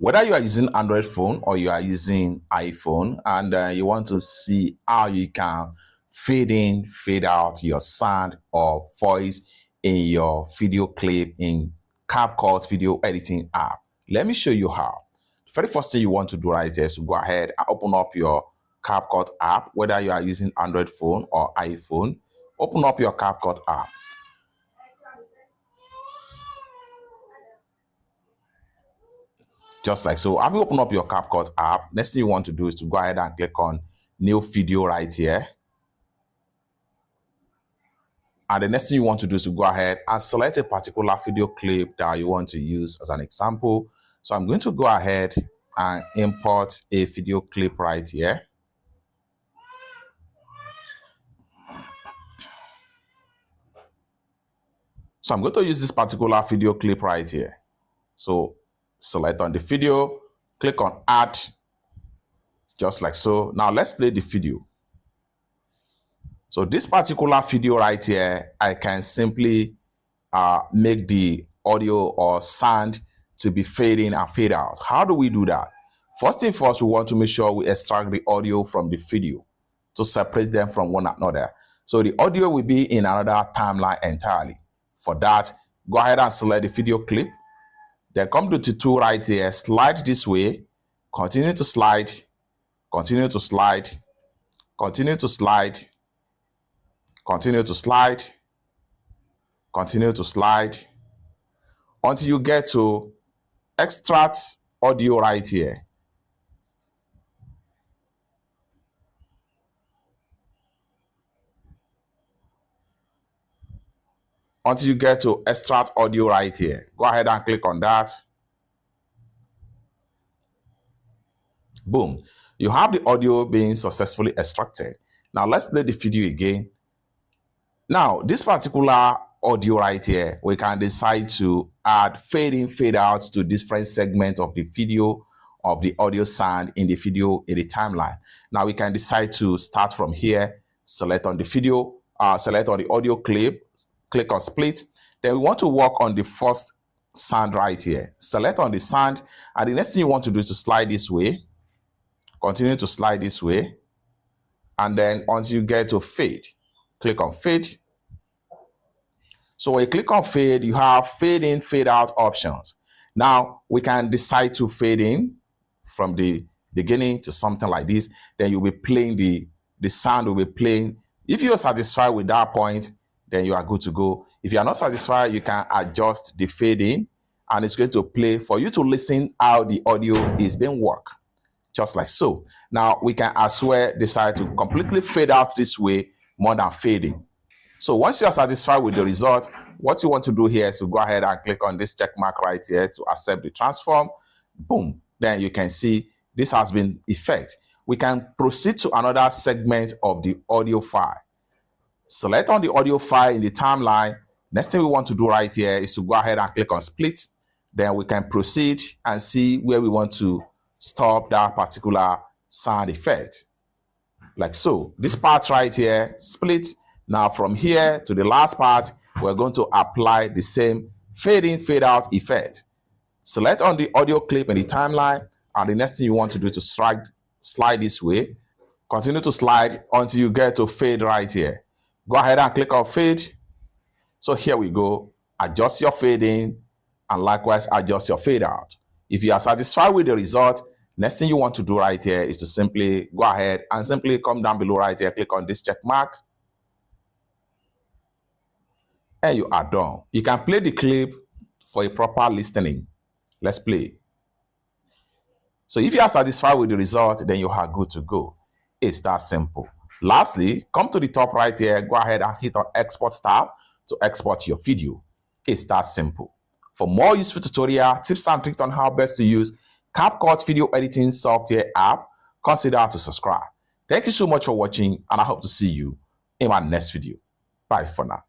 Whether you are using Android phone or you are using iPhone and you want to see how you can fade in, fade out your sound or voice in your video clip in CapCut video editing app, let me show you how. The very first thing you want to do right here is to go ahead and open up your CapCut app, whether you are using Android phone or iPhone. Open up your CapCut app. Just like so. Having opened up your CapCut app, next thing you want to do is to go ahead and click on new video right here. And the next thing you want to do is to go ahead and select a particular video clip that you want to use as an example. So I'm going to go ahead and import a video clip right here. So I'm going to use this particular video clip right here. So select on the video, click on add, just like so. Now let's play the video. So this particular video right here, I can simply make the audio or sound to be fade in and fade out. How do we do that? First thing first, we want to make sure we extract the audio from the video to separate them from one another. So the audio will be in another timeline entirely. For that, go ahead and select the video clip. Then come to the tool right here, slide this way, continue to slide, continue to slide, continue to slide, continue to slide, continue to slide, until you get to extract audio right here. Until you get to extract audio right here. Go ahead and click on that. Boom. You have the audio being successfully extracted. Now let's play the video again. Now, this particular audio right here, we can decide to add fade in, fade out to different segments of the video, of the audio sound in the video in the timeline. Now we can decide to start from here, select on the video, select on the audio clip, click on split. Then we want to work on the first sound right here. Select on the sound, and the next thing you want to do is to slide this way, continue to slide this way, and then once you get to fade, click on fade. So when you click on fade, you have fade in, fade out options. Now we can decide to fade in from the beginning to something like this. Then you'll be playing the sound will be playing. If you're satisfied with that point, then you are good to go. If you are not satisfied, you can adjust the fade in and it's going to play for you to listen how the audio is being worked. Just like so. Now we can as well decide to completely fade out this way more than fading. So once you are satisfied with the result, what you want to do here is to go ahead and click on this check mark right here to accept the transform. Boom. Then you can see this has been effect. We can proceed to another segment of the audio file. Select on the audio file in the timeline. Next thing we want to do right here is to go ahead and click on split. Then we can proceed and see where we want to stop that particular sound effect. Like so. This part right here, split. Now from here to the last part, we're going to apply the same fade in, fade out effect. Select on the audio clip in the timeline, and the next thing you want to do is to slide this way. Continue to slide until you get to fade right here. Go ahead and click on fade. So here we go. Adjust your fade in and likewise adjust your fade out. If you are satisfied with the result, next thing you want to do right here is to simply go ahead and simply come down below right here, click on this check mark. And you are done. You can play the clip for a proper listening. Let's play. So if you are satisfied with the result, then you are good to go. It's that simple. Lastly, come to the top right here, go ahead and hit on export tab to export your video. It's that simple. For more useful tutorial, tips and tricks on how best to use CapCut video editing software app, consider to subscribe. Thank you so much for watching, and I hope to see you in my next video. Bye for now.